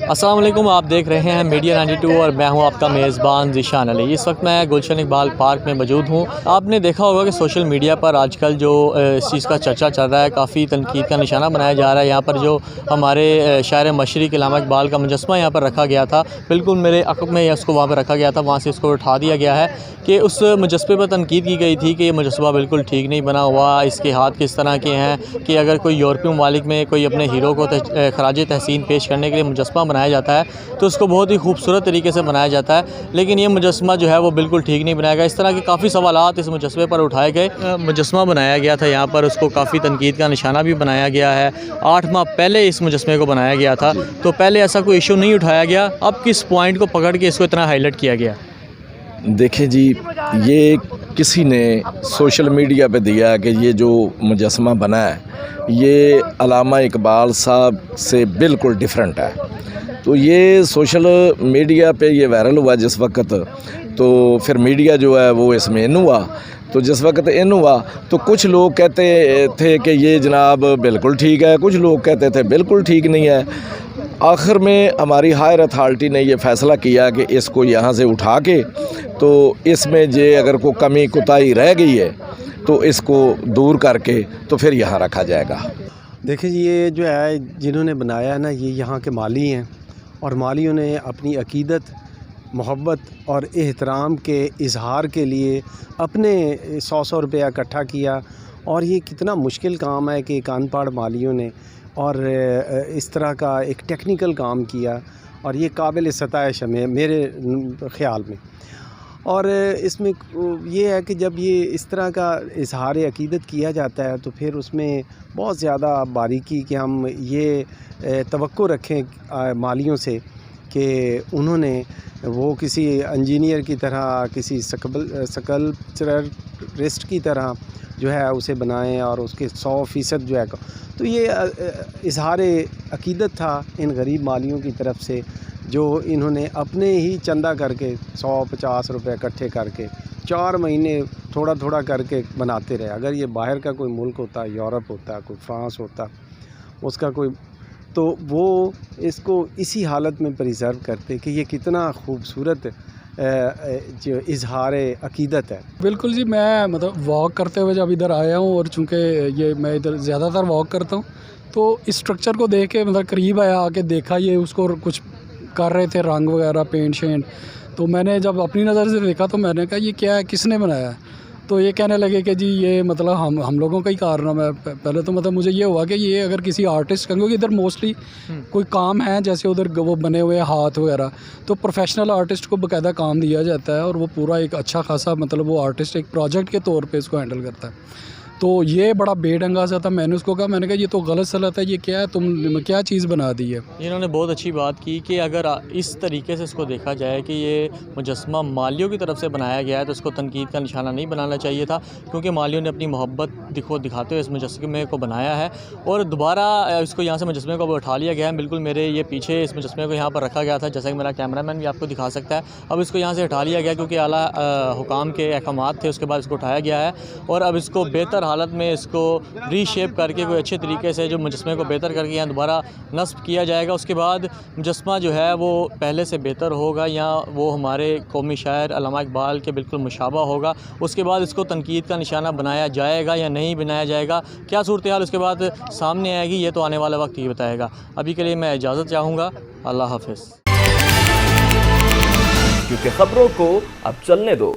السلام علیکم، آپ دیکھ رہے ہیں میڈیا 92 اور میں ہوں آپ کا میزبان ذیشان علی۔ اس وقت میں گلشن اقبال پارک میں موجود ہوں۔ آپ نے دیکھا ہوگا کہ سوشل میڈیا پر آج کل جو اس چیز کا چرچا چل رہا ہے، کافی تنقید کا نشانہ بنایا جا رہا ہے۔ یہاں پر جو ہمارے شاعر مشرق علامہ اقبال کا مجسمہ یہاں پر رکھا گیا تھا، بالکل میرے عقب میں اس کو وہاں پہ رکھا گیا تھا، وہاں سے اس کو اٹھا دیا گیا ہے کہ اس مجسمے پر تنقید کی گئی تھی کہ یہ مجسمہ بالکل ٹھیک نہیں بنا ہوا، اس کے ہاتھ کس طرح کے ہیں کہ اگر کوئی یورپی ممالک میں کوئی اپنے ہیرو کو خراج تحسین پیش کرنے کے لیے مجسمہ بنایا جاتا ہے تو اس کو بہت ہی خوبصورت طریقے سے بنایا جاتا ہے، لیکن یہ مجسمہ جو ہے وہ بالکل ٹھیک نہیں بنایا گیا۔ اس طرح کے کافی سوالات اس مجسمے پر اٹھائے گئے۔ مجسمہ بنایا گیا تھا یہاں پر، اس کو کافی تنقید کا نشانہ بھی بنایا گیا ہے۔ 8 ماہ پہلے اس مجسمے کو بنایا گیا تھا، تو پہلے ایسا کوئی ایشو نہیں اٹھایا گیا، اب کس پوائنٹ کو پکڑ کے اس کو اتنا ہائی لائٹ کیا گیا؟ دیکھیں جی، یہ کسی نے سوشل میڈیا پہ دیا کہ یہ جو مجسمہ بنا ہے یہ علامہ اقبال صاحب سے بالکل ڈیفرنٹ ہے، تو یہ سوشل میڈیا پہ یہ وائرل ہوا جس وقت، تو پھر میڈیا جو ہے وہ اس میں ان ہوا، تو جس وقت ان ہوا تو کچھ لوگ کہتے تھے کہ یہ جناب بالکل ٹھیک ہے، کچھ لوگ کہتے تھے بالکل ٹھیک نہیں ہے۔ آخر میں ہماری ہائر اتھارٹی نے یہ فیصلہ کیا کہ اس کو یہاں سے اٹھا کے تو اس میں اگر کوئی کمی کوتاہی رہ گئی ہے تو اس کو دور کر کے تو پھر یہاں رکھا جائے گا۔ دیکھیں جی، یہ جو ہے جنہوں نے بنایا ہے نا، یہ یہاں کے مالی ہیں، اور مالیوں نے اپنی عقیدت، محبت اور احترام کے اظہار کے لیے اپنے 100 روپیہ اکٹھا کیا، اور یہ کتنا مشکل کام ہے کہ ایک ان پڑھ مالیوں نے اور اس طرح کا ایک ٹیکنیکل کام کیا، اور یہ قابل ستائش ہے میرے خیال میں۔ اور اس میں یہ ہے کہ جب یہ اس طرح کا اظہار عقیدت کیا جاتا ہے تو پھر اس میں بہت زیادہ باریکی کہ ہم یہ توقع رکھیں مالیوں سے کہ انہوں نے وہ کسی انجینئر کی طرح، کسی سکلپچرسٹ کی طرح جو ہے اسے بنائیں اور اس کے 100% جو ہے، تو یہ اظہار عقیدت تھا ان غریب مالیوں کی طرف سے، جو انہوں نے اپنے ہی چندہ کر کے 150 روپے اکٹھے کر کے 4 مہینے تھوڑا تھوڑا کر کے بناتے رہے۔ اگر یہ باہر کا کوئی ملک ہوتا، یورپ ہوتا، کوئی فرانس ہوتا، اس کا کوئی، تو وہ اس کو اسی حالت میں پریزرو کرتے کہ یہ کتنا خوبصورت جو اظہار عقیدت ہے۔ بالکل جی، میں واک کرتے ہوئے جب ادھر آیا ہوں، اور چونکہ یہ میں ادھر زیادہ تر واک کرتا ہوں، تو اس اسٹرکچر کو دیکھ کے قریب آیا، آ کے دیکھا یہ اس کو کچھ کر رہے تھے، رنگ وغیرہ، پینٹ شینٹ، تو میں نے جب اپنی نظر سے دیکھا تو میں نے کہا یہ کیا ہے، کس نے بنایا ہے؟ تو یہ کہنے لگے کہ جی یہ ہم لوگوں کا ہی کارنامہ ہے۔ پہلے تو مجھے یہ ہوا کہ یہ اگر کسی آرٹسٹ کا، کیونکہ ادھر موسٹلی کوئی کام ہے جیسے ادھر وہ بنے ہوئے ہاتھ وغیرہ، تو پروفیشنل آرٹسٹ کو باقاعدہ کام دیا جاتا ہے، اور وہ پورا ایک اچھا خاصا وہ آرٹسٹ ایک پروجیکٹ کے طور پہ اس کو ہینڈل کرتا ہے۔ تو یہ بڑا بے ڈنگا سا تھا، میں نے اس کو کہا، میں نے کہا یہ تو غلط سلط ہے، یہ کیا ہے، تم کیا چیز بنا دی ہے؟ انہوں نے بہت اچھی بات کی کہ اگر اس طریقے سے اس کو دیکھا جائے کہ یہ مجسمہ مالیوں کی طرف سے بنایا گیا ہے تو اس کو تنقید کا نشانہ نہیں بنانا چاہیے تھا، کیونکہ مالیوں نے اپنی محبت دکھاتے ہوئے اس مجسمے کو بنایا ہے، اور دوبارہ اس کو یہاں سے مجسمے کو اٹھا لیا گیا ہے۔ بالکل میرے یہ پیچھے اس مجسمے کو یہاں پر رکھا گیا تھا، جیسا کہ میرا کیمرہ مین بھی آپ کو دکھا سکتا ہے۔ اب اس کو یہاں سے ہٹا لیا گیا کیونکہ اعلیٰ حکام کے احکامات تھے، اس کے بعد اس کو اٹھایا گیا ہے، اور اب اس کو بہتر حالت میں اس کو ری شیپ کر کے کوئی اچھے طریقے سے جو مجسمے کو بہتر کر کے یہاں دوبارہ نصب کیا جائے گا۔ اس کے بعد مجسمہ جو ہے وہ پہلے سے بہتر ہوگا، یا وہ ہمارے قومی شاعر علامہ اقبال کے بالکل مشابہ ہوگا۔ اس کے بعد اس کو تنقید کا نشانہ بنایا جائے گا یا نہیں بنایا جائے گا، کیا صورتحال اس کے بعد سامنے آئے گی، یہ تو آنے والا وقت ہی بتائے گا۔ ابھی کے لیے میں اجازت چاہوں گا، اللہ حافظ۔ کیونکہ خبروں کو اب چلنے دو۔